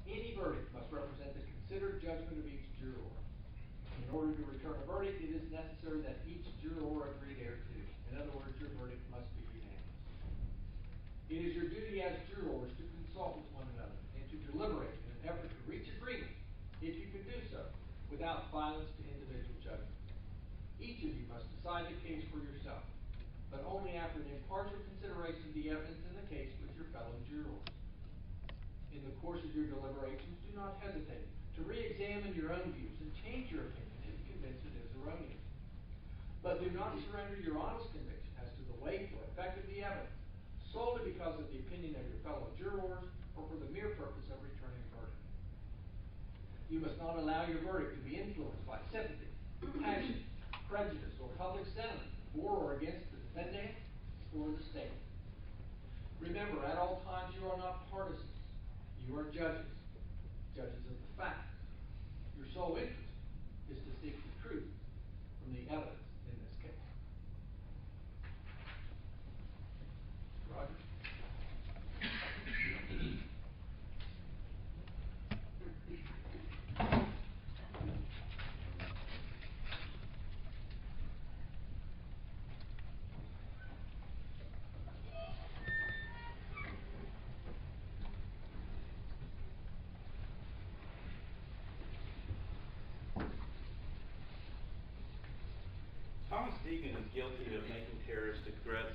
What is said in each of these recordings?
Any verdict must represent the considered judgment of each juror. In order to return a verdict, it is necessary that each juror agree thereto. In other words, your verdict must be unanimous. It is your duty as jurors to consult with one another and to deliberate in an effort to reach agreement, if you can do so, without violence to individual judgment. Each of you must decide the case for yourself, but only after an impartial consideration of the evidence in the case with your fellow jurors. In the course of your deliberations, do not hesitate to re-examine your own views and change your opinion if convinced it is erroneous. But do not surrender your honest conviction as to the weight or effect of the evidence solely because of the opinion of your fellow jurors or for the mere purpose of returning a verdict. You must not allow your verdict to be influenced by sympathy, passion, prejudice, or public sentiment for or against the defendant or the state. Remember, at all times you are not partisans. You are judges of the facts. Your sole interest is to seek the truth from the evidence in this case. Roger? Tomas Deegan is guilty of making terroristic threats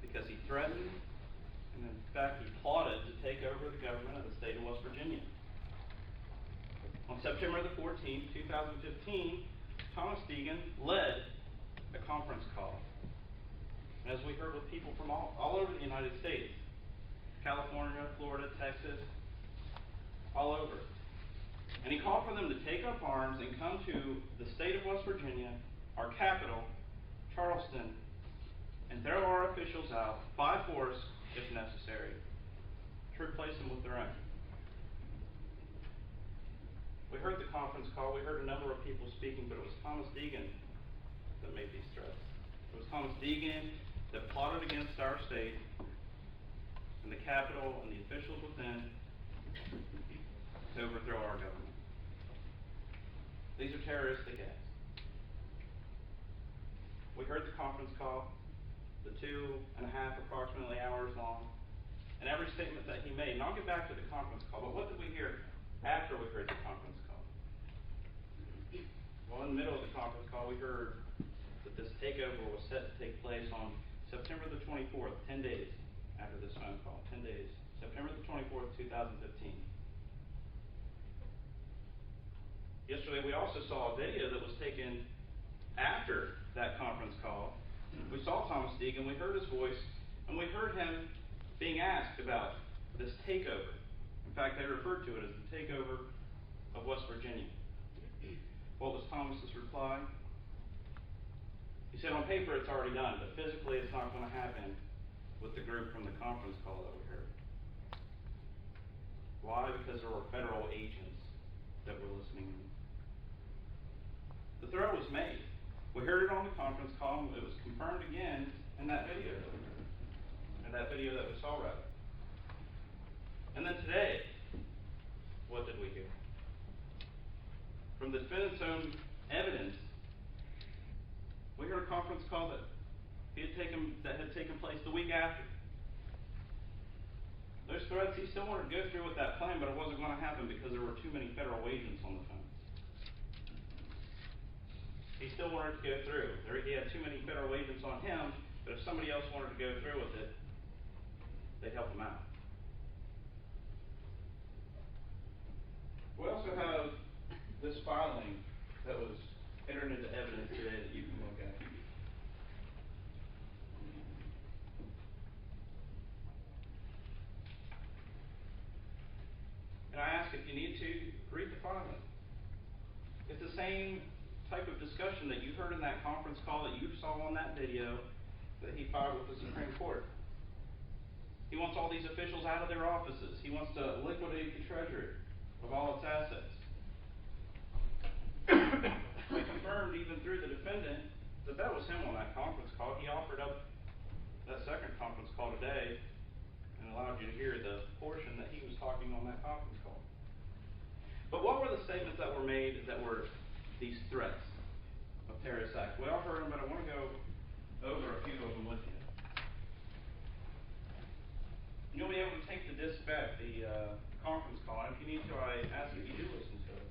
because he threatened and in fact he plotted to take over the government of the state of West Virginia. On September the 14th, 2015, Tomas Deegan led a conference call. And as we heard with people from all over the United States, California, Florida, Texas, all over. And he called for them to take up arms and come to the state of West Virginia, our capital, Charleston, and throw our officials out by force if necessary, to replace them with their own. We heard the conference call, we heard a number of people speaking, but it was Tomas Deegan that made these threats. It was Tomas Deegan that plotted against our state and the capital and the officials within to overthrow our government. These are terroristic acts. We heard the conference call, the 2.5 approximately hours long, and every statement that he made. And I'll get back to the conference call, but what did we hear after we heard the conference call? Well, in the middle of the conference call, we heard that this takeover was set to take place on September the 24th, 10 days after this phone call, 10 days, September the 24th, 2015. Yesterday, we also saw a video that was taken after that conference call. We saw Tomas Deegan, we heard his voice, and we heard him being asked about this takeover. In fact, they referred to it as the takeover of West Virginia. What was Thomas's reply? He said, on paper it's already done, but physically it's not going to happen with the group from the conference call that we heard. Why? Because there were federal agents that were listening in. The threat was made. We heard it on the conference call, and it was confirmed again in that video. That we saw, rather. And then today, what did we hear? From the defendant's own evidence, we heard a conference call that had taken place the week after. Those threats, he still wanted to go through with that plan, but it wasn't going to happen because there were too many federal agents on the phone. He still wanted to go through. He had too many federal agents on him, but if somebody else wanted to go through with it, they'd help him out. We also have this filing that was entered into evidence today that you can look at. And I ask, if you need to, read the filing. It's the same type of discussion that you heard in that conference call that you saw on that video that he filed with the Supreme Court. He wants all these officials out of their offices. He wants to liquidate the Treasury of all its assets. We confirmed even through the defendant that was him on that conference call. He offered up that second conference call today and allowed you to hear the portion that he was talking on that conference call. But what were the statements that were made that were these threats of terrorist acts? We all heard them, but I want to go over a few of them with you. You'll be able to take the disc back, the conference call, and if you need to, I ask that you do listen to it.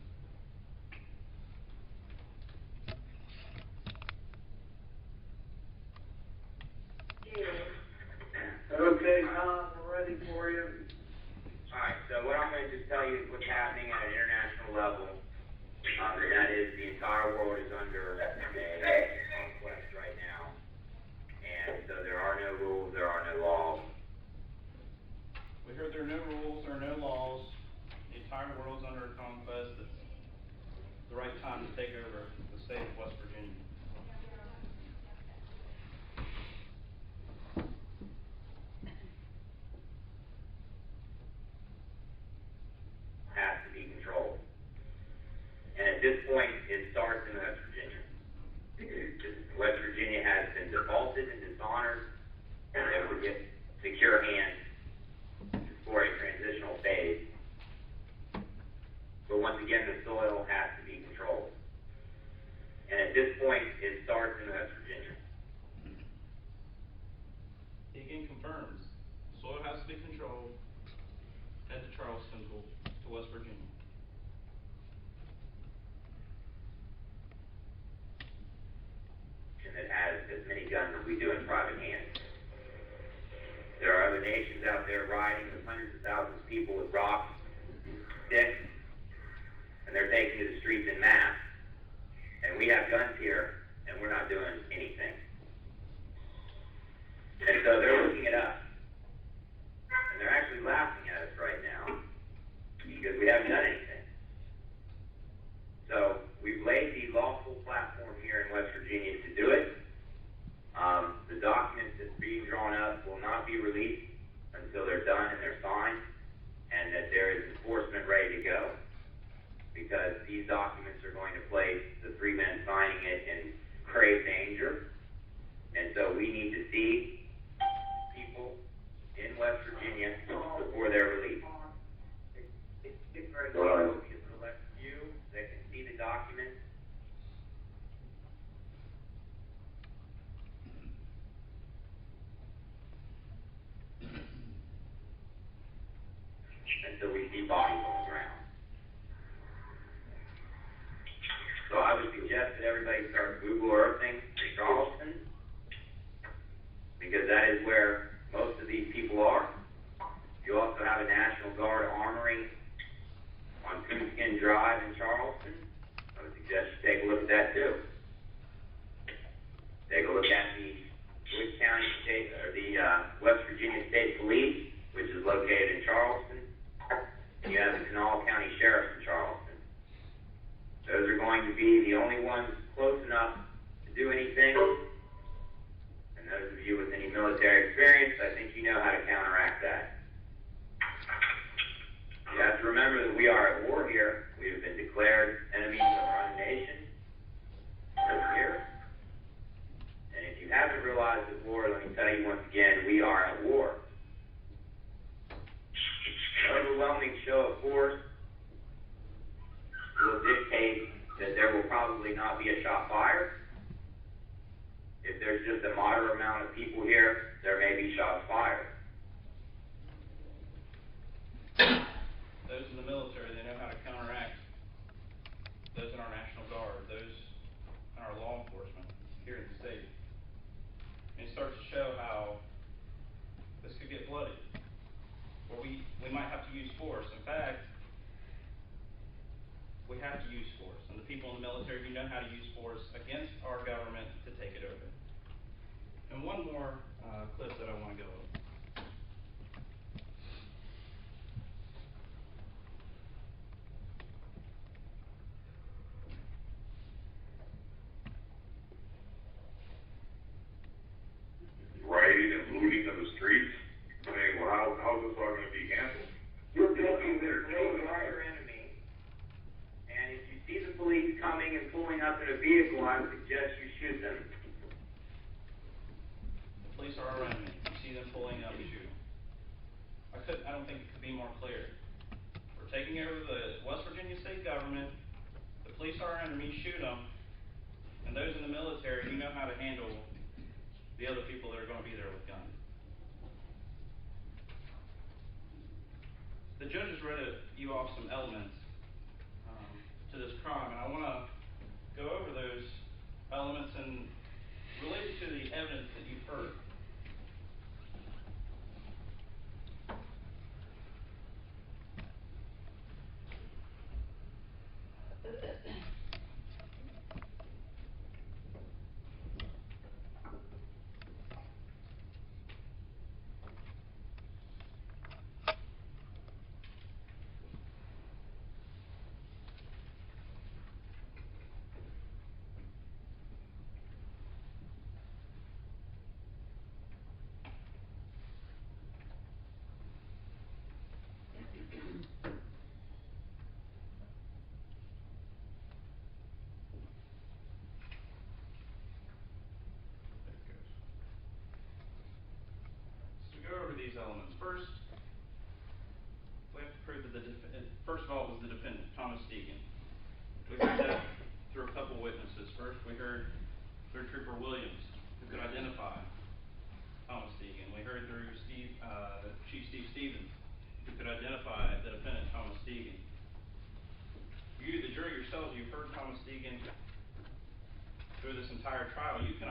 Okay, Tom, we're ready for you. Alright, so what I'm going to just tell you is what's happening at an international level, and that is the entire world is under a conquest right now, and so there are no rules, there are no laws. We heard there are no rules, there are no laws, the entire world's under a conquest. It's the right time to take over the state of West Virginia. Has to be controlled. And at this point, it starts in West Virginia. West Virginia has been defaulted and dishonored, and they will get secure hands for a transitional phase. But once again, the soil has to be controlled. And at this point, it starts in West Virginia. Deegan confirms, soil has to be controlled, head to Charleston to West Virginia. And it has as many guns as we do in private hands. There are other nations out there riding with hundreds of thousands of people with rocks, sticks, and they're taking to the streets en masse. And we have guns here, and we're not doing anything. And so they're looking at us. And they're actually laughing at us right now, because we haven't done anything. So we've laid the lawful platform here in West Virginia to do it. The documents that's being drawn up will not be released until they're done and they're signed, and that there is enforcement ready to go, because these documents are going to place the three men signing it in grave danger. And so we need to see people in West Virginia before they're released. It's very close to the select few that can see the documents. Until we see bodies on the ground. So I would suggest that everybody start Google Earthing Charleston, because that is where most of these people are. You also have a National Guard armory on Coonskin Drive in Charleston. I would suggest you take a look at that too. Take a look at the Wood County State, or the West Virginia State Police, which is located in Charleston. And you have the Kanawha County Sheriff in Charleston. Those are going to be the only ones close enough to do anything. And those of you with any military experience, I think you know how to counteract that. You have to remember that we are at war here. We have been declared enemies of our own nation this year. And if you haven't realized the war, let me tell you once again, we are at war. An overwhelming show of force will dictate that there will probably not be a shot fired. If there's just a moderate amount of people here, there may be shots fired. Those in the military, they know how to counteract those in our National Guard, those in our law enforcement here in the state. And it starts to show how this could get bloody, where we might have to use force. In fact, we have to use force, and the people in the military, we know how to use force against our government to take it over. And one more clip that I want to go over. Rioting and looting of the streets. I mean, well, how's this all going to be handled? You're thinking that they are your enemy, and if you see the police coming and pulling up in a vehicle, I would suggest you shoot them. The police are our enemy. You see them pulling up, shoot them. I don't think it could be more clear. We're taking over the West Virginia state government. The police are our enemy, shoot them. And those in the military, you know how to handle the other people that are going to be there with guns. The judges read you off some elements to this crime, and I want to go over those elements and relate it to the evidence that you've heard. These elements. First, we have to prove that first of all, it was the defendant, Tomas Deegan. We heard that through a couple witnesses. First, we heard through Trooper Williams, who could identify Tomas Deegan. We heard through Chief Steve Stevens, who could identify the defendant, Tomas Deegan. You, the jury yourselves, you've heard Tomas Deegan through this entire trial. You can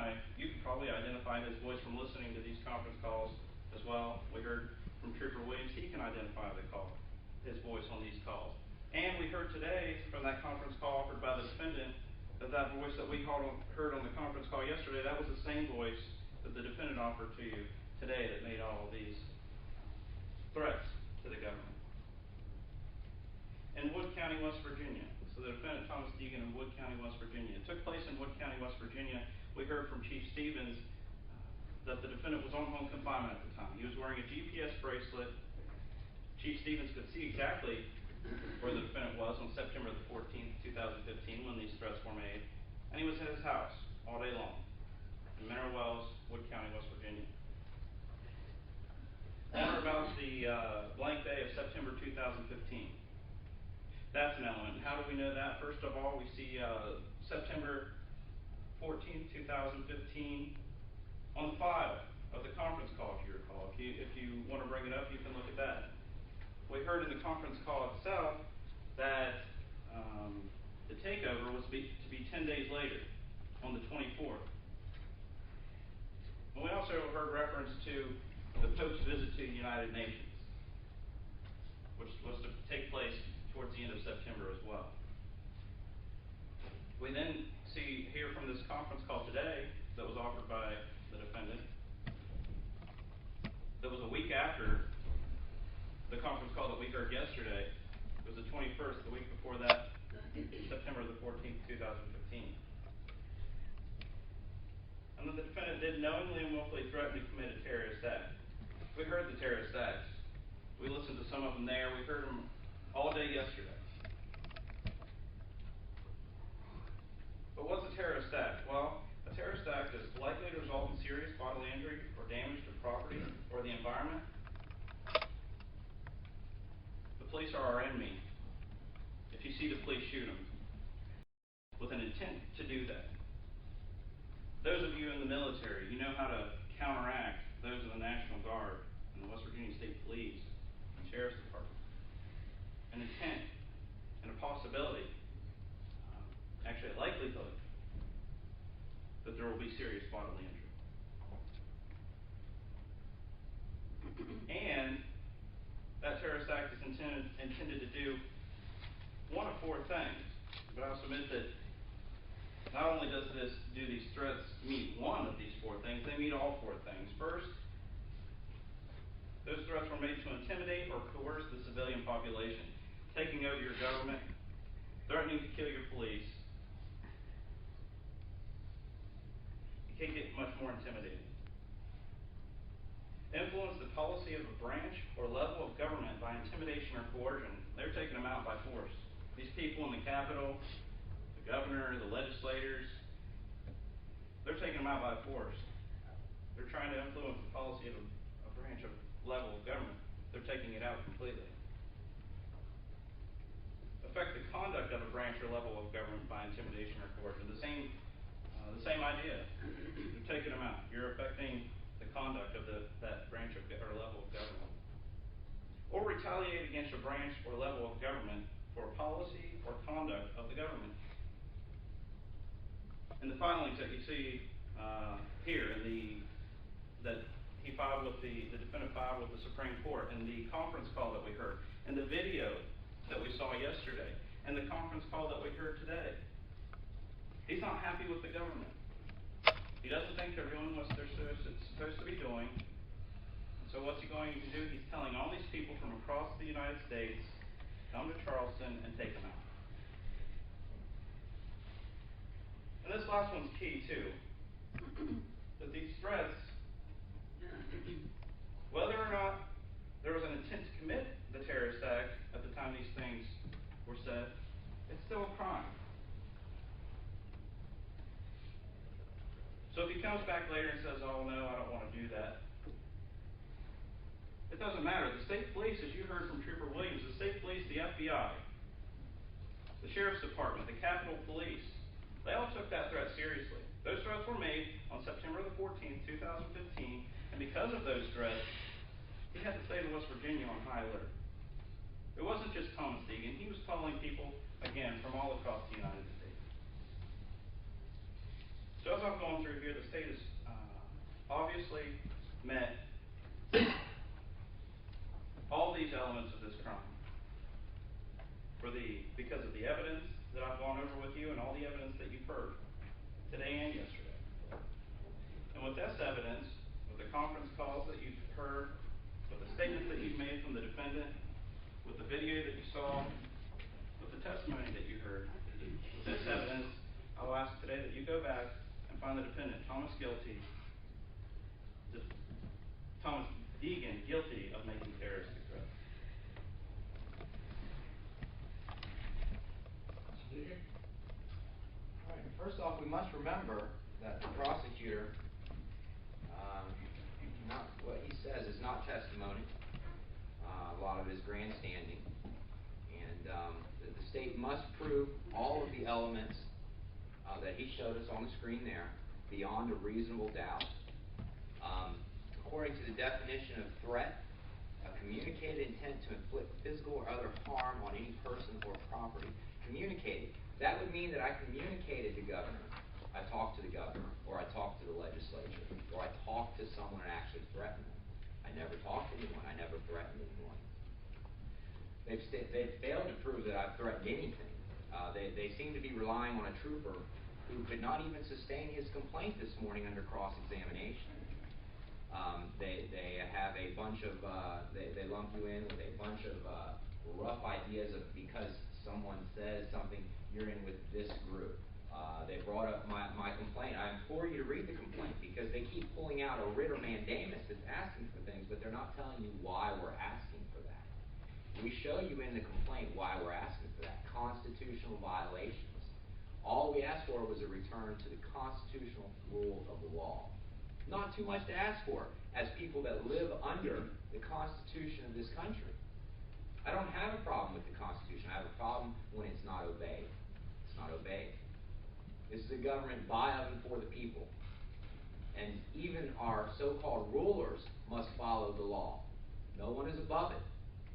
probably identify his voice from listening to these conference calls as well. We heard from Trooper Williams, he can identify his voice on these calls. And we heard today from that conference call offered by the defendant that voice that we heard on the conference call yesterday, that was the same voice that the defendant offered to you today that made all of these threats to the government. In Wood County, West Virginia, so the defendant Tomas Deegan in Wood County, West Virginia. It took place in Wood County, West Virginia. We heard from Chief Stevens that the defendant was on home confinement at the time. He was wearing a GPS bracelet. Chief Stevens could see exactly where the defendant was on September the 14th, 2015, when these threats were made. And he was at his house all day long in Mineral Wells, Wood County, West Virginia. On or about the blank day of September 2015. That's an element. How do we know that? First of all, we see September 14th, 2015, on file of the conference call, if you recall. If you want to bring it up, you can look at that. We heard in the conference call itself that the takeover was to be 10 days later, on the 24th. And we also heard reference to the Pope's visit to the United Nations, which was to take place towards the end of September as well. We then hear from this conference call today that was offered by the defendant, that was a week after the conference call that we heard yesterday. It was the 21st, the week before that, September the 14th, 2015. And then the defendant did knowingly and willfully threaten to commit a terrorist act. We heard the terrorist acts. We listened to some of them there. We heard them all day yesterday. But what's a terrorist act? Well, a terrorist act is likely to result in serious bodily injury or damage to property or the environment. The police are our enemy. If you see the police, shoot them, with an intent to do that. Those of you in the military, you know how to counteract those of the National Guard and the West Virginia State Police and Sheriff's Department. An intent and a possibility, actually a likelihood, that there will be serious bodily injury. And that terrorist act is intended to do one of four things. But I'll submit that not only does these threats meet one of these four things, they meet all four things. First, those threats were made to intimidate or coerce the civilian population, taking over your government, threatening to kill your police. You can't get much more intimidating. Influence the policy of a branch or level of government by intimidation or coercion. They're taking them out by force. These people in the Capitol, the governor, the legislators, they're taking them out by force. They're trying to influence the policy of a branch of level of government. They're taking it out completely. branch or level of government by intimidation or coercion. The same idea. You're taking them out. You're affecting the conduct of that branch or level of government. Or retaliate against a branch or level of government for policy or conduct of the government. And the filings that you see here that he filed with the defendant filed with the Supreme Court, and the conference call that we heard, and the video that we saw yesterday, and the conference call that we heard today. He's not happy with the government. He doesn't think they're doing what they're supposed to be doing. And so what's he going to do? He's telling all these people from across the United States, come to Charleston and take them out. And this last one's key too. That these threats, whether or not there was an intent to commit the terrorist act at the time these things were said, it's still a crime. So if he comes back later and says, oh no, I don't want to do that, it doesn't matter. The state police, as you heard from Trooper Williams, the state police, the FBI, the Sheriff's Department, the Capitol Police, they all took that threat seriously. Those threats were made on September the 14th, 2015, and because of those threats, he had the state of West Virginia on high alert. It wasn't just Tomas Deegan. He was calling people, again, from all across the United States. So as I've gone through here, the state has obviously met all these elements of this crime because of the evidence that I've gone over with you and all the evidence that you've heard today and yesterday. And with this evidence, with the conference calls that you've heard, with the statements that you've made from the defendant, with the video that you saw, with the testimony that you heard, with this evidence, I'll ask today that you go back and find the defendant, Tomas Deegan, guilty of making terroristic threats. All right, first off, we must remember that the prosecutor, what he says is not testimony. A lot of it is grandstanding. And the state must prove all of the elements that he showed us on the screen there beyond a reasonable doubt. According to the definition of threat, a communicated intent to inflict physical or other harm on any person or property. Communicated. That would mean that I communicated to governor. I talked to the governor, or I talked to the legislature, or I talked to someone and actually threatened them. I never talked to anyone. I never threatened anyone. They've failed to prove that I've threatened anything. They seem to be relying on a trooper who could not even sustain his complaint this morning under cross-examination. They have a bunch of, they lump you in with a bunch of rough ideas of because someone says something, you're in with this group. They brought up my complaint. I implore you to read the complaint because they keep pulling out a writ or mandamus that's asking for things, but they're not telling you why we're asking for that. We show you in the complaint why we're asking for that. Constitutional violations. All we asked for was a return to the constitutional rule of the law. Not too much to ask for as people that live under the Constitution of this country. I don't have a problem with the Constitution. I have a problem when it's not obeyed. It's not obeyed. This is a government by, of, and for the people. And even our so-called rulers must follow the law. No one is above it.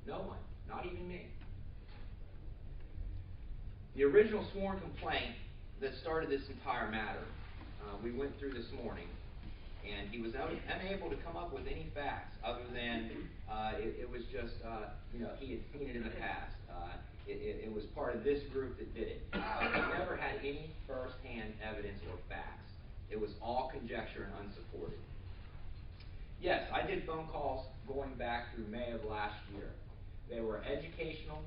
No one. Not even me. The original sworn complaint that started this entire matter, we went through this morning, and he was unable to come up with any facts other than it was just, he had seen it in the past. It was part of this group that did it. He never had any first-hand evidence or facts. It was all conjecture and unsupported. Yes, I did phone calls going back through May of last year. They were educational.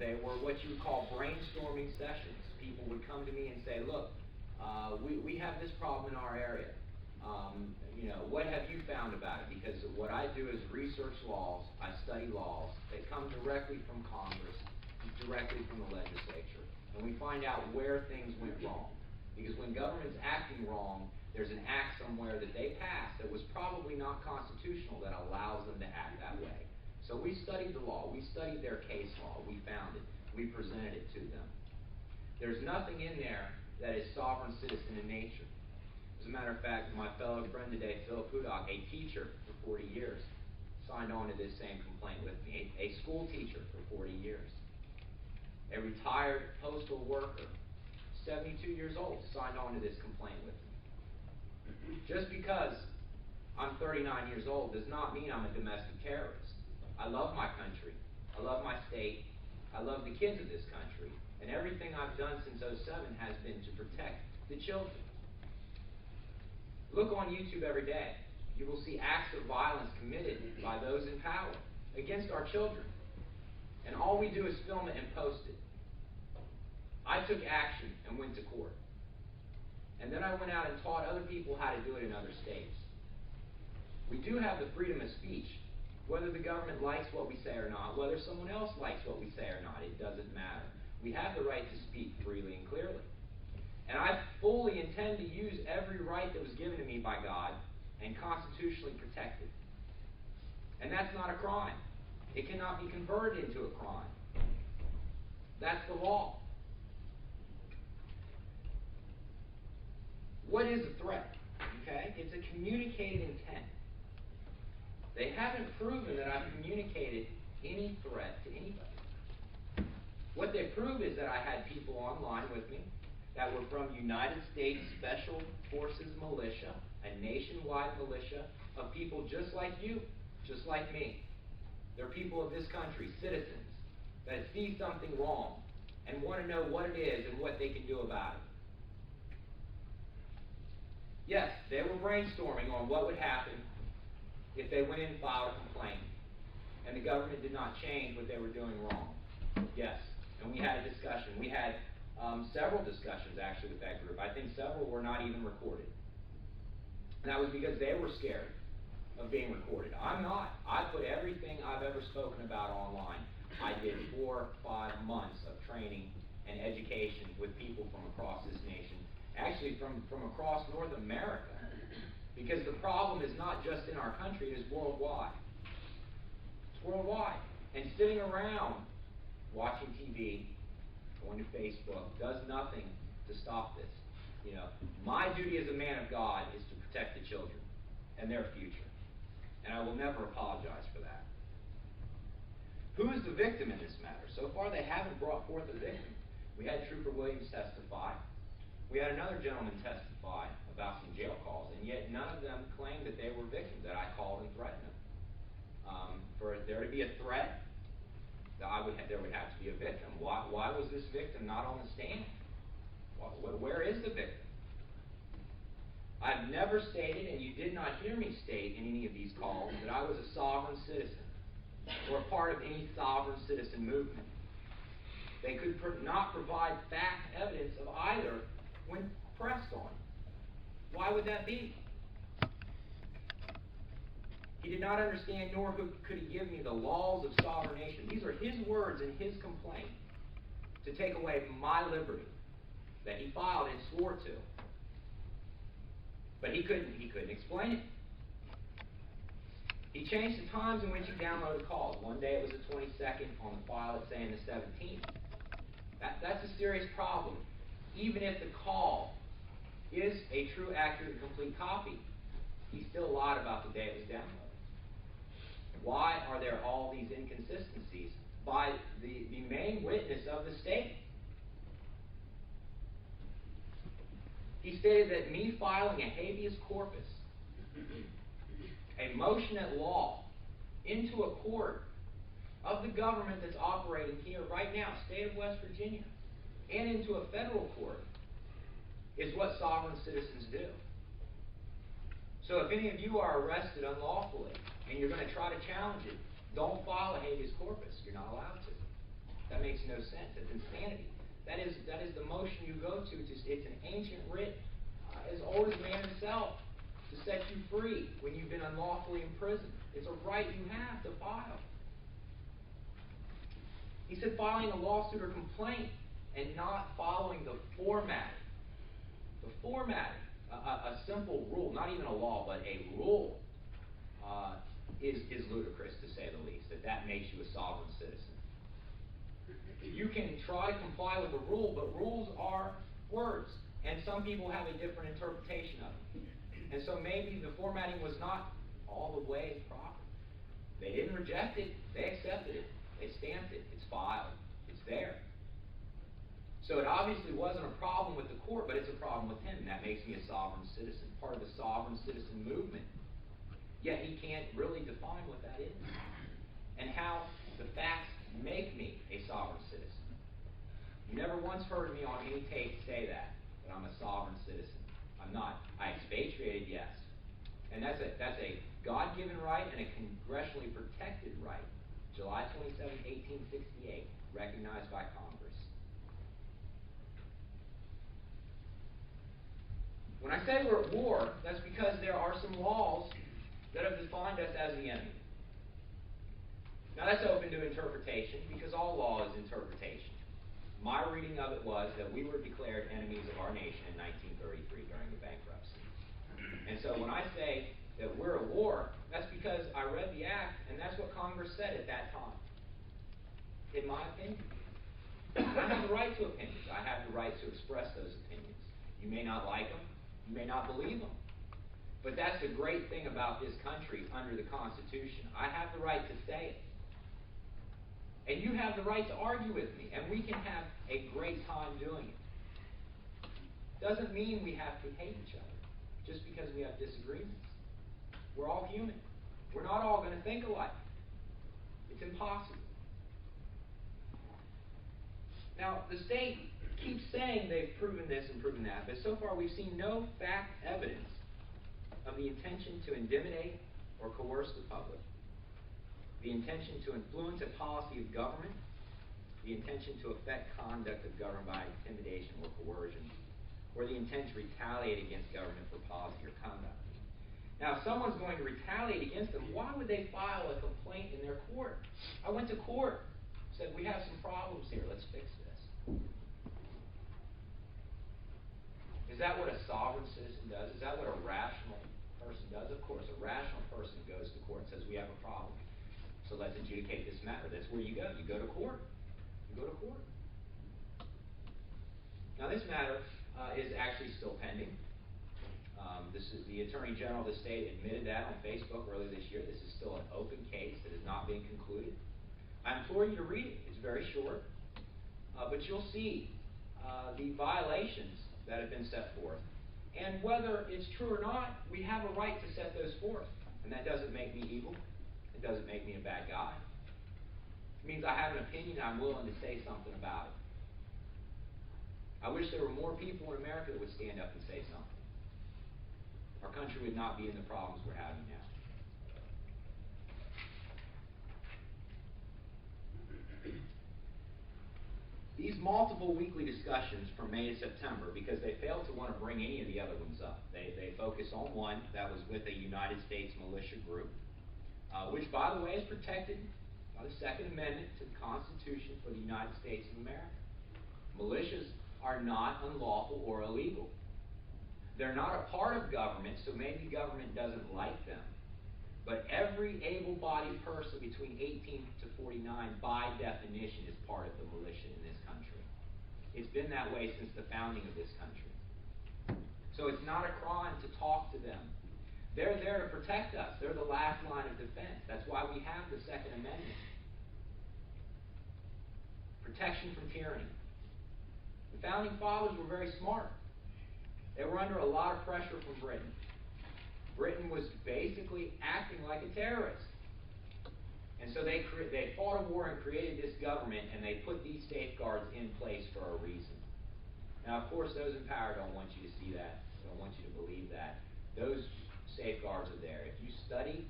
They were what you would call brainstorming sessions. People would come to me and say, look, we have this problem in our area. What have you found about it? Because what I do is research laws, I study laws that come directly from Congress, directly from the legislature, and we find out where things went wrong. Because when government's acting wrong, there's an act somewhere that they passed that was probably not constitutional that allows them to act that way. So we studied the law, we studied their case law, we found it. we presented it to them. There's nothing in there that is sovereign citizen in nature. As a matter of fact, my fellow friend today, Philip Hudak, a teacher for 40 years, signed on to this same complaint with me. A school teacher for 40 years. A retired postal worker, 72 years old, signed on to this complaint with me. Just because I'm 39 years old does not mean I'm a domestic terrorist. I love my country. I love my state. I love the kids of this country. And everything I've done since '07 has been to protect the children. Look on YouTube every day. You will see acts of violence committed by those in power against our children. And all we do is film it and post it. I took action and went to court. And then I went out and taught other people how to do it in other states. We do have the freedom of speech. Whether the government likes what we say or not, whether someone else likes what we say or not, it doesn't matter. We have the right to speak freely and clearly. And I fully intend to use every right that was given to me by God and constitutionally protected. And that's not a crime. It cannot be converted into a crime. That's the law. What is a threat? Okay? It's a communicated intent. They haven't proven that I've communicated any threat to anybody. What they prove is that I had people online with me that were from United States Special Forces militia, a nationwide militia of people just like you, just like me. They're people of this country, citizens, that see something wrong and want to know what it is and what they can do about it. Yes, they were brainstorming on what would happen if they went in and filed a complaint and the government did not change what they were doing wrong. Yes, and we had a discussion. We had several discussions actually with that group. I think several were not even recorded. And that was because they were scared of being recorded. I'm not. I put everything I've ever spoken about online. I did 4 or 5 months of training and education with people from across this nation. Actually from across North America. Because the problem is not just in our country, it is worldwide. It's worldwide. And sitting around watching TV, going to Facebook, does nothing to stop this. You know, my duty as a man of God is to protect the children and their future. And I will never apologize for that. Who is the victim in this matter? So far they haven't brought forth a victim. We had Trooper Williams testify. We had another gentleman testify about some jail calls, and yet none of them claimed that they were victims, that I called and threatened them. For there to be a threat, there would have to be a victim. Why was this victim not on the stand? Where is the victim? I've never stated, and you did not hear me state in any of these calls, that I was a sovereign citizen or part of any sovereign citizen movement. They could not provide fact evidence of either when pressed on. Why would that be? He did not understand, nor could he give me the laws of sovereign nation. These are his words in his complaint to take away my liberty that he filed and swore to. But he couldn't explain it. He changed the times in which he downloaded calls. One day it was the 22nd, on the file it's saying the 17th. That's a serious problem. Even if the call is a true, accurate, and complete copy, he still lied about the day it was downloaded. Why are there all these inconsistencies by the main witness of the state? He stated that me filing a habeas corpus, a motion at law, into a court of the government that's operating here right now, state of West Virginia, and into a federal court, is what sovereign citizens do. So if any of you are arrested unlawfully and you're going to try to challenge it, don't file a habeas corpus. You're not allowed to. That makes no sense. It's insanity. That is the motion you go to. It's an ancient writ, as old as man himself, to set you free when you've been unlawfully imprisoned. It's a right you have to file. He said filing a lawsuit or complaint and not following the formatting. The formatting, a simple rule, not even a law, but a rule, is ludicrous, to say the least, that makes you a sovereign citizen. You can try to comply with a rule, but rules are words, and some people have a different interpretation of them. And so maybe the formatting was not all the way proper. They didn't reject it, they accepted it, they stamped it, it's filed, it's there. So it obviously wasn't a problem with the court, but it's a problem with him, and that makes me a sovereign citizen, part of the sovereign citizen movement. Yet he can't really define what that is, and how the facts make me a sovereign citizen. You never once heard me on any tape say that I'm a sovereign citizen. I'm not. I expatriated, yes. And that's a God-given right and a congressionally protected right. July 27, 1868, recognized by Congress. When I say we're at war, that's because there are some laws that have defined us as the enemy. Now that's open to interpretation because all law is interpretation. My reading of it was that we were declared enemies of our nation in 1933 during the bankruptcy. And so when I say that we're at war, that's because I read the act and that's what Congress said at that time. In my opinion. I have the right to opinions. I have the right to express those opinions. You may not like them. You may not believe them. But that's the great thing about this country under the Constitution. I have the right to say it. And you have the right to argue with me, and we can have a great time doing it. Doesn't mean we have to hate each other just because we have disagreements. We're all human. We're not all going to think alike. It's impossible. Now, the state keeps saying they've proven this and proven that, but so far we've seen no fact evidence of the intention to intimidate or coerce the public, the intention to influence a policy of government, the intention to affect conduct of government by intimidation or coercion, or the intent to retaliate against government for policy or conduct. Now, if someone's going to retaliate against them, why would they file a complaint in their court? I went to court, said, we have some problems here, let's fix this. Is that what a sovereign citizen does? Is that what a rational person does? Of course, a rational person goes to court and says, we have a problem. So let's adjudicate this matter. That's where you go. You go to court. You go to court. Now, this matter is actually still pending. This is the Attorney General of the state admitted that on Facebook earlier this year. This is still an open case that has not been concluded. I implore you to read it. It's very short. But you'll see the violations that have been set forth. And whether it's true or not, we have a right to set those forth. And that doesn't make me evil. It doesn't make me a bad guy. It means I have an opinion and I'm willing to say something about it. I wish there were more people in America that would stand up and say something. Our country would not be in the problems we're having now. These multiple weekly discussions from May to September, because they failed to want to bring any of the other ones up. They focus on one that was with a United States militia group, which, by the way, is protected by the Second Amendment to the Constitution for the United States of America. Militias are not unlawful or illegal. They're not a part of government, so maybe government doesn't like them. But every able-bodied person between 18 to 49, by definition, is part of the militia in this country. It's been that way since the founding of this country. So it's not a crime to talk to them. They're there to protect us. They're the last line of defense. That's why we have the Second Amendment. Protection from tyranny. The Founding Fathers were very smart. They were under a lot of pressure from Britain. Britain was basically acting like a terrorist. And so they fought a war and created this government, and they put these safeguards in place for a reason. Now, of course, those in power don't want you to see that. They don't want you to believe that. Those safeguards are there. If you study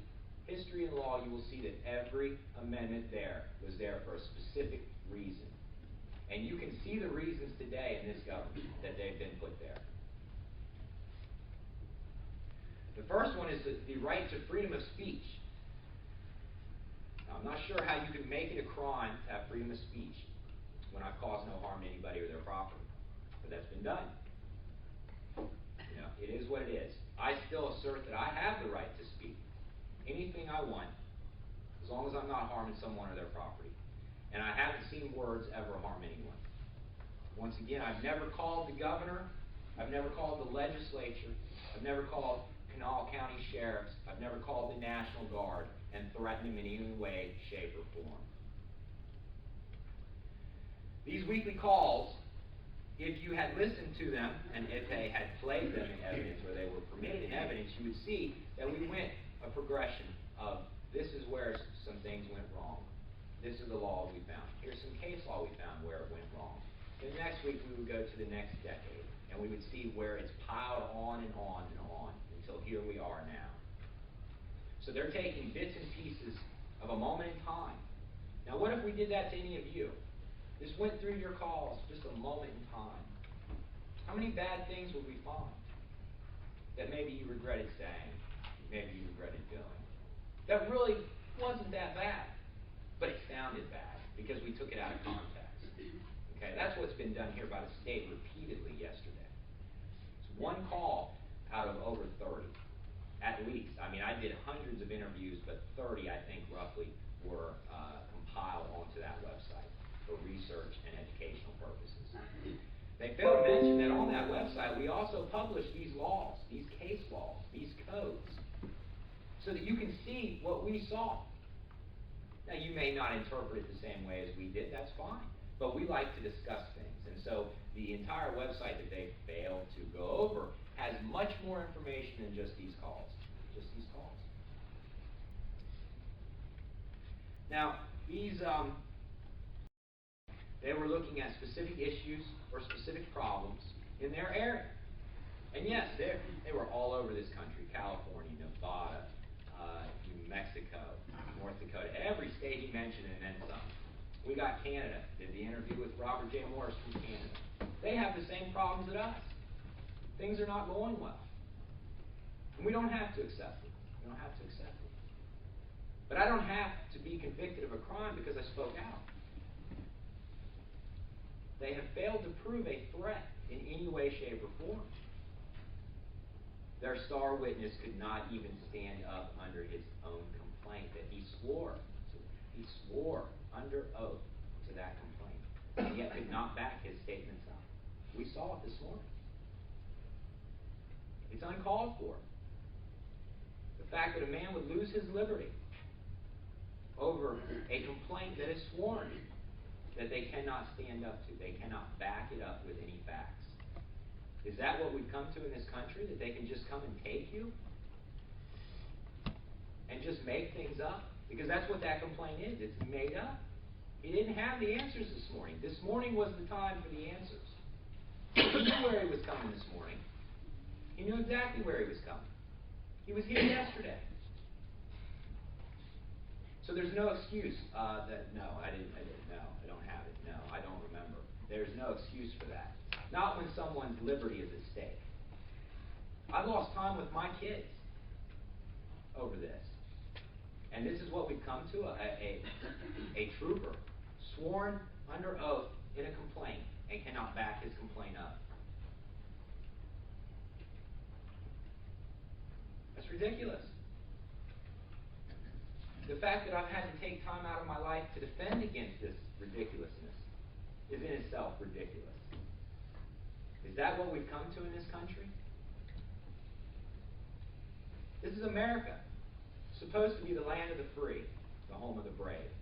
history and law, you will see that every amendment there was there for a specific reason. And you can see the reasons today in this government that they've been put there. The first one is the right to freedom of speech. Now, I'm not sure how you can make it a crime to have freedom of speech when I've caused no harm to anybody or their property. But that's been done. You know, it is what it is. I still assert that I have the right to speak anything I want, as long as I'm not harming someone or their property. And I haven't seen words ever harm anyone. Once again, I've never called the governor, I've never called the legislature, I've never called Kanawha County sheriffs, I've never called the National Guard and threatened them in any way, shape, or form. These weekly calls, if you had listened to them, and if they had played them in evidence, or they were permitted in evidence, you would see that we went a progression of, this is where some things went wrong. This is the law we found. Here's some case law we found where it went wrong. Then next week we would go to the next decade, and we would see where it's piled on and on and on, until here we are now. So they're taking bits and pieces of a moment in time. Now what if we did that to any of you? Just went through your calls, just a moment in time. How many bad things would we find that maybe you regretted saying, maybe you regretted doing? That really wasn't that bad, but it sounded bad because we took it out of context. Okay, that's what's been done here by the state repeatedly yesterday. It's one call out of over 30, at least. I mean, I did hundreds of interviews, but 30, I think, roughly, were compiled onto that website for research and educational purposes. They failed to mention that on that website we also publish these laws, these case laws, these codes, so that you can see what we saw. Now you may not interpret it the same way as we did, that's fine, but we like to discuss things, and so the entire website that they failed to go over has much more information than just these calls. Just these calls. Now, these they were looking at specific issues or specific problems in their area. And yes, they were all over this country: California, Nevada, New Mexico, North Dakota, every state he mentioned and then some. We got Canada, did the interview with Robert J. Morris from Canada. They have the same problems as us. Things are not going well. And we don't have to accept it. We don't have to accept it. But I don't have to be convicted of a crime because I spoke out. They have failed to prove a threat in any way, shape, or form. Their star witness could not even stand up under his own complaint that he swore. He swore under oath to that complaint, and yet could not back his statements up. We saw it this morning. It's uncalled for. The fact that a man would lose his liberty over a complaint that is sworn, that they cannot stand up to. They cannot back it up with any facts. Is that what we've come to in this country? That they can just come and take you? And just make things up? Because that's what that complaint is. It's made up. He didn't have the answers this morning. This morning was the time for the answers. He knew where he was coming this morning. He knew exactly where he was coming. He was here yesterday. So there's no excuse that, no, I don't have it, no, I don't remember. There's no excuse for that. Not when someone's liberty is at stake. I've lost time with my kids over this. And this is what we've come to, a trooper sworn under oath in a complaint and cannot back his complaint up. That's ridiculous. The fact that I've had to take time out of my life to defend against this ridiculousness is in itself ridiculous. Is that what we've come to in this country? This is America. It's supposed to be the land of the free, the home of the brave.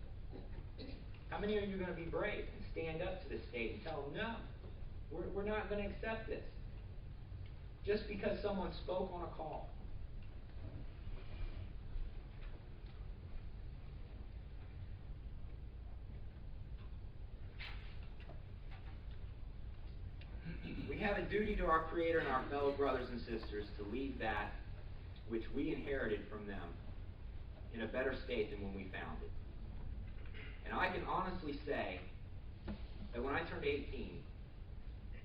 How many of you are going to be brave and stand up to the state and tell them, no, we're not going to accept this? Just because someone spoke on a call. We have a duty to our Creator and our fellow brothers and sisters to leave that which we inherited from them in a better state than when we found it. And I can honestly say that when I turned 18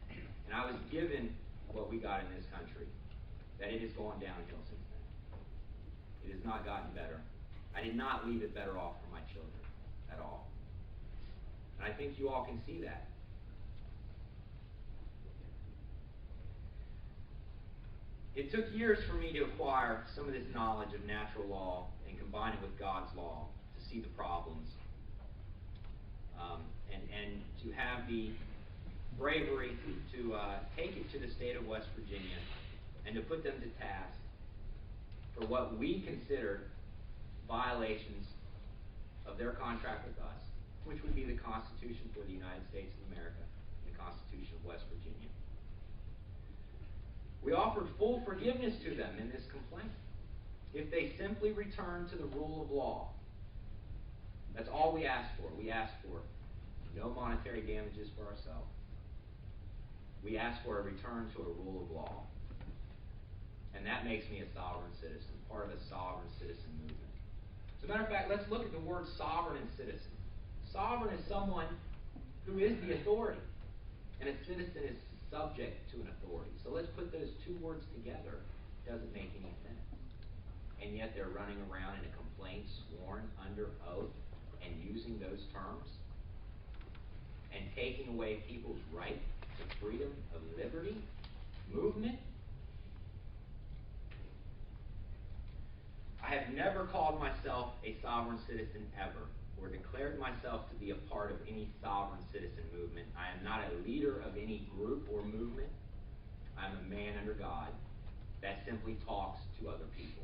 and I was given what we got in this country, that it has gone downhill since then. It has not gotten better. I did not leave it better off for my children at all. And I think you all can see that. It took years for me to acquire some of this knowledge of natural law and combine it with God's law to see the problems and to have the bravery to take it to the state of West Virginia and to put them to task for what we consider violations of their contract with us, which would be the Constitution for the United States of America and the Constitution of West Virginia. We offered full forgiveness to them in this complaint if they simply return to the rule of law. That's all we asked for. We asked for no monetary damages for ourselves. We asked for a return to a rule of law. And that makes me a sovereign citizen, part of a sovereign citizen movement. As a matter of fact, let's look at the word sovereign and citizen. Sovereign is someone who is the authority, and a citizen is subject to an authority. So let's put those two words together. It doesn't make any sense. And yet they're running around in a complaint sworn under oath and using those terms and taking away people's right to freedom of liberty, movement. I have never called myself a sovereign citizen ever, or declared myself to be a part of any sovereign citizen movement. I am not a leader of any group or movement. I'm a man under God that simply talks to other people.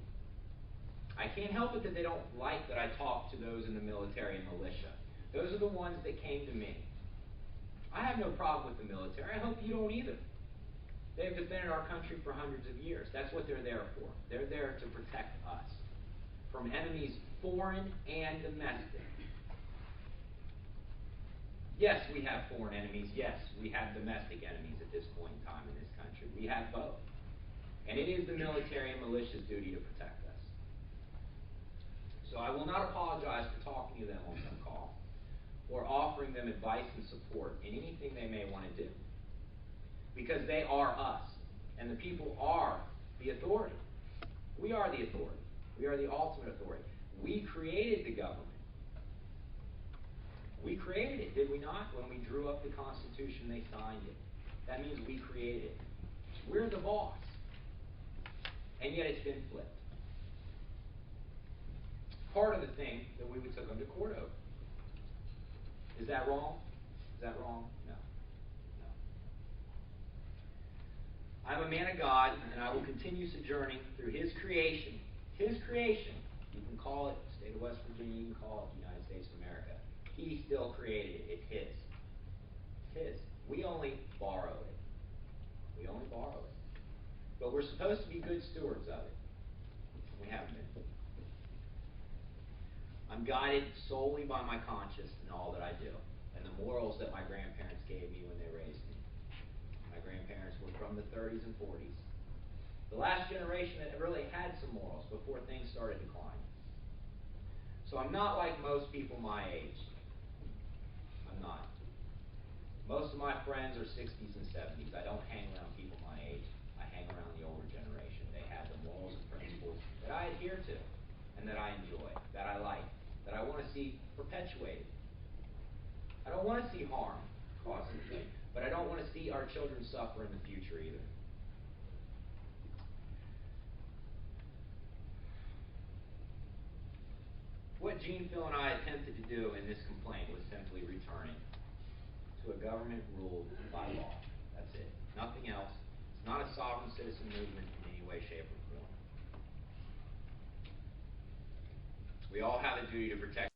I can't help it that they don't like that I talk to those in the military and militia. Those are the ones that came to me. I have no problem with the military. I hope you don't either. They've defended our country for hundreds of years. That's what they're there for. They're there to protect us from enemies foreign and domestic. Yes, we have foreign enemies. Yes, we have domestic enemies at this point in time in this country. We have both. And it is the military and militia's duty to protect us. So I will not apologize for talking to them on some call or offering them advice and support in anything they may want to do. Because they are us, and the people are the authority. We are the authority. We are the ultimate authority. We created the government. We created it, did we not? When we drew up the Constitution, they signed it. That means we created it. We're the boss. And yet it's been flipped. Part of the thing that we took them to court over. Is that wrong? Is that wrong? No. No. I'm a man of God, and I will continue sojourning through His creation. His creation. You can call it the state of West Virginia, you can call it the United States of America. He still created it. It's His. It's His. We only borrow it. We only borrow it. But we're supposed to be good stewards of it. We haven't been. I'm guided solely by my conscience in all that I do, and the morals that my grandparents gave me when they raised me. My grandparents were from the 30s and 40s. The last generation that really had some morals before things started declining. So I'm not like most people my age. I'm not. Most of my friends are 60s and 70s. I don't hang around people my age. I hang around the older generation. They have the morals and principles that I adhere to and that I enjoy, that I like, that I want to see perpetuated. I don't want to see harm caused, but I don't want to see our children suffer in the future either. What Gene, Phil, and I attempted to do in this complaint was simply return it to a government ruled by law. That's it. Nothing else. It's not a sovereign citizen movement in any way, shape, or form. We all have a duty to protect.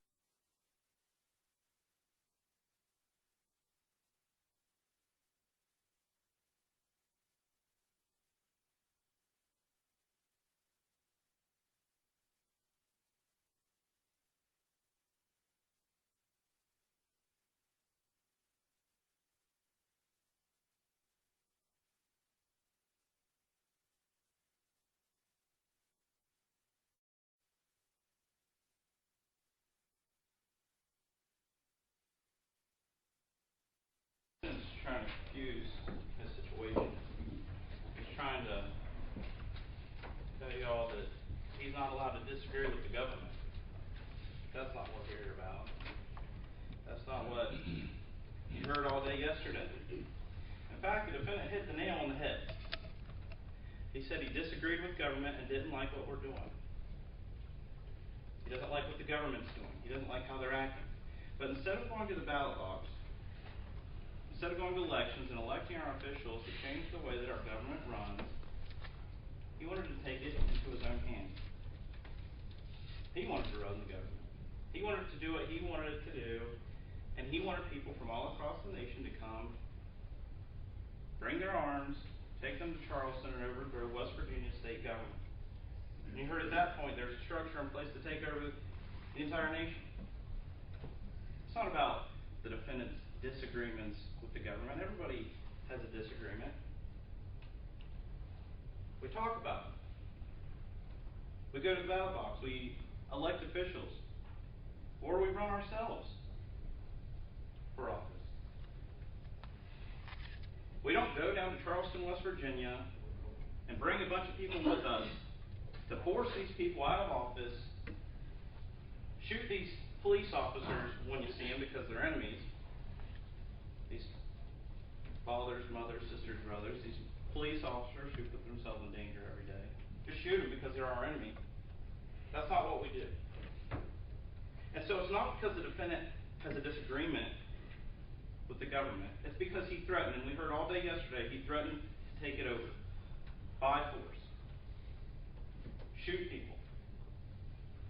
He's trying to confuse the situation. He's trying to tell y'all that he's not allowed to disagree with the government. That's not what we're here about. That's not what you heard all day yesterday. In fact, the defendant hit the nail on the head. He said he disagreed with government and didn't like what we're doing. He doesn't like what the government's doing. He doesn't like how they're acting. But instead of going to the ballot box, instead of going to elections and electing our officials to change the way that our government runs, he wanted to take it into his own hands. He wanted to run the government. He wanted to do what he wanted it to do, and he wanted people from all across the nation to come, bring their arms, take them to Charleston, and overthrow West Virginia state government. And you heard at that point there's a structure in place to take over the entire nation. It's not about the defendant's disagreements with the government. Everybody has a disagreement. We talk about them. We go to the ballot box. We elect officials. Or we run ourselves for office. We don't go down to Charleston, West Virginia, and bring a bunch of people with us to force these people out of office, shoot these police officers when you see them because they're enemies, these fathers, mothers, sisters, brothers, these police officers who put themselves in danger every day. Just shoot them because they're our enemy. That's not what we do. And so it's not because the defendant has a disagreement with the government. It's because he threatened, and we heard all day yesterday, he threatened to take it over by force. Shoot people.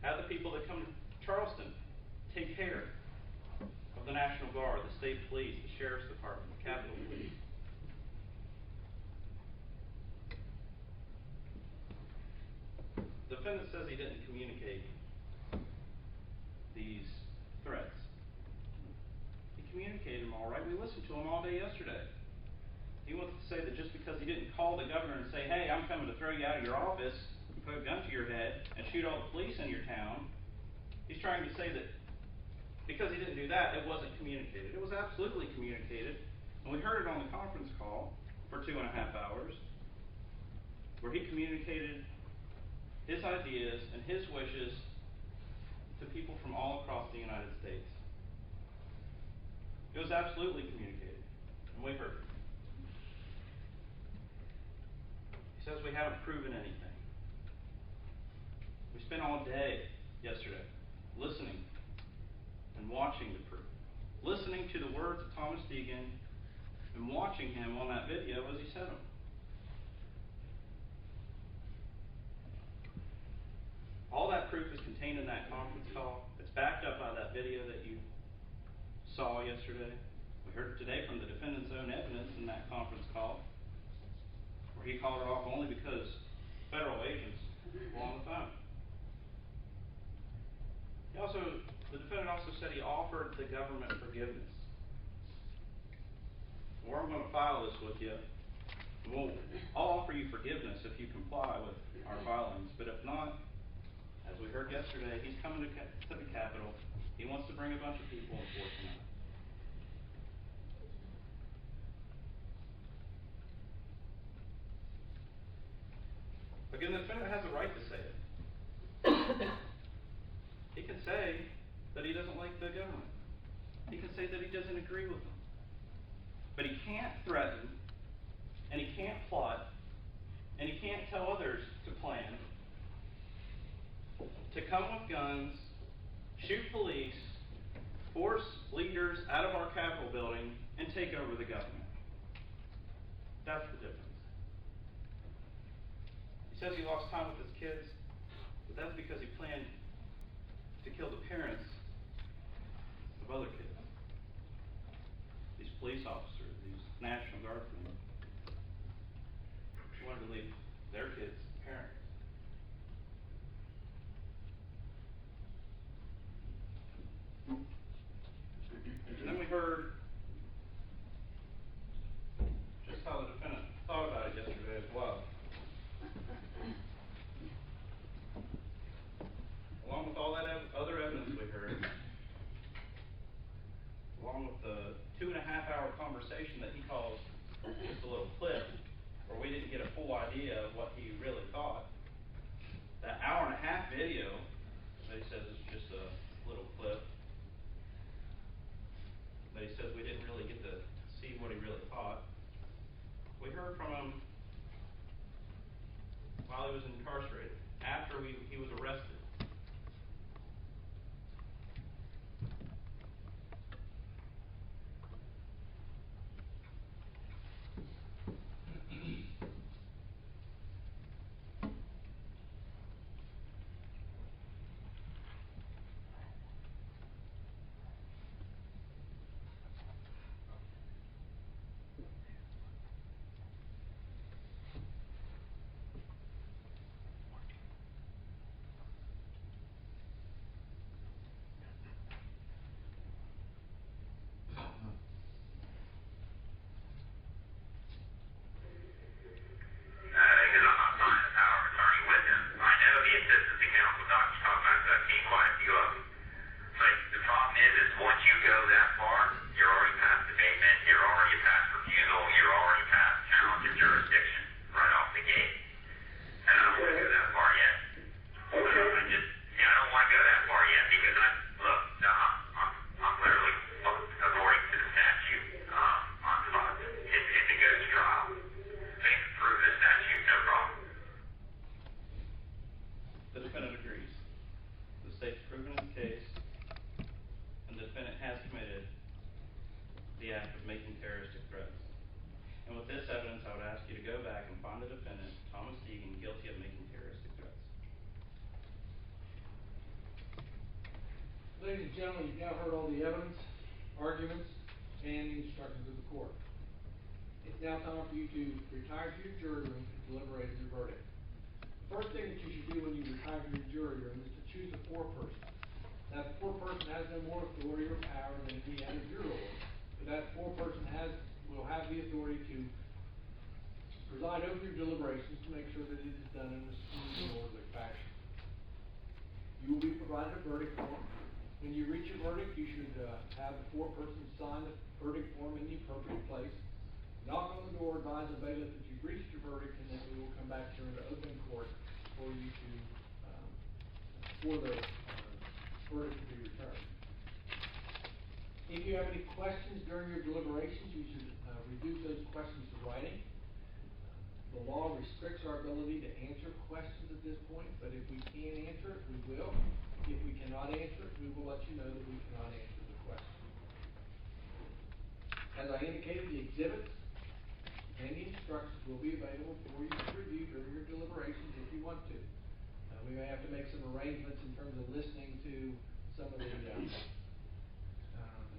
Have the people that come to Charleston take care of the National Guard, the state police, the sheriff's department, the Capitol Police. The defendant says he didn't communicate these threats. He communicated them all right. We listened to him all day yesterday. He wants to say that just because he didn't call the governor and say, hey, I'm coming to throw you out of your office, and put a gun to your head, and shoot all the police in your town, he's trying to say that because he didn't do that, it wasn't communicated. It was absolutely communicated, and we heard it on the conference call for 2.5 hours, where he communicated his ideas and his wishes to people from all across the United States. It was absolutely communicated, and we heard it. He says we haven't proven anything. We spent all day yesterday listening and watching the proof, listening to the words of Tomas Deegan and watching him on that video as he said them. All that proof is contained in that conference call. It's backed up by that video that you saw yesterday. We heard it today from the defendant's own evidence in that conference call, where he called it off only because federal agents were on the phone. The defendant also said he offered the government forgiveness. Or I'm going to file this with you. I'll offer you forgiveness if you comply with our filings, but if not, as we heard yesterday, he's coming to the Capitol. He wants to bring a bunch of people and force them out. Again, the defendant has a right to say it. He can say that he doesn't like the government. He can say that he doesn't agree with them. But he can't threaten, and he can't plot, and he can't tell others to plan to come with guns, shoot police, force leaders out of our Capitol building, and take over the government. That's the difference. He says he lost time with his kids, but that's because he planned to kill the parents of other kids. These police officers, these National Guardsmen, wanted to leave their kids to parents. And then we heard just how the defendant thought about it yesterday as well. Along with all that other evidence we heard, along with the 2.5-hour conversation that he calls just a little clip, where we didn't get a full idea of what he really thought, that 1.5-hour video that he says is just a little clip, that he says we didn't really get to see what he really thought. We heard from him while he was incarcerated, after he was arrested. the act of making terroristic threats. And with this evidence, I would ask you to go back and find the defendant, Tomas Deegan, guilty of making terroristic threats. Ladies and gentlemen, you've now heard all the evidence, arguments, and the instructions of the court. It's now time for you to retire to your jury room to deliberate your verdict. The first thing that you should do when you retire to your jury room is to choose a foreperson. That foreperson has no more authority or power than any other juror, but that foreperson will have the authority to preside over your deliberations to make sure that it is done in a smooth and orderly fashion. You will be provided a verdict form. When you reach your verdict, you should have the foreperson sign the verdict form in the appropriate place. Knock on the door, advise the bailiff that you've reached your verdict, and then we will come back here into open court for you to, for the verdict to be returned. If you have any questions during your deliberations, you should reduce those questions to writing. The law restricts our ability to answer questions at this point, but if we can answer it, we will. If we cannot answer it, we will let you know that we cannot answer the question. As I indicated, the exhibits and the instructions will be available for you to review during your deliberations if you want to. We may have to make some arrangements in terms of listening to some of the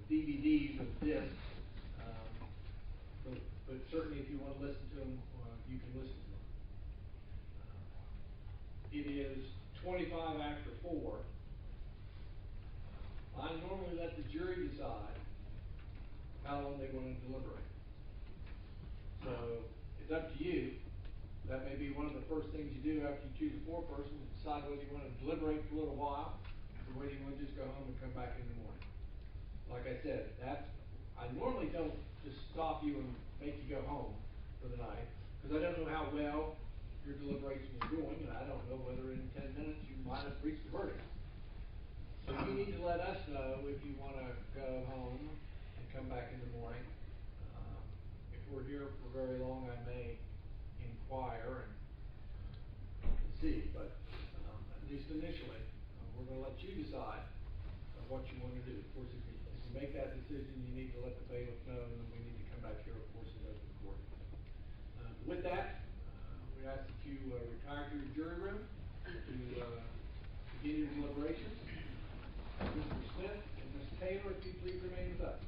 DVDs of this, but certainly if you want to listen to them, you can listen to them. It is 25 after 4. I normally let the jury decide how long they want to deliberate. So, it's up to you. That may be one of the first things you do after you choose a foreperson, is decide whether you want to deliberate for a little while, or whether you want to just go home and come back in the morning. Like I said, I normally don't just stop you and make you go home for the night, because I don't know how well your deliberation is going, and I don't know whether in 10 minutes you might have reached a verdict. So you need to let us know if you want to go home and come back in the morning. If we're here for very long, I may inquire and see, but at least initially, we're going to let you decide what you want to do. Of course, if you make that decision, you need to let the bailiff know, and then we need to come back here, of course, and open court. With that, we ask that you retire to your jury room to begin your deliberations. Mr. Smith and Ms. Taylor, if you please remain with us.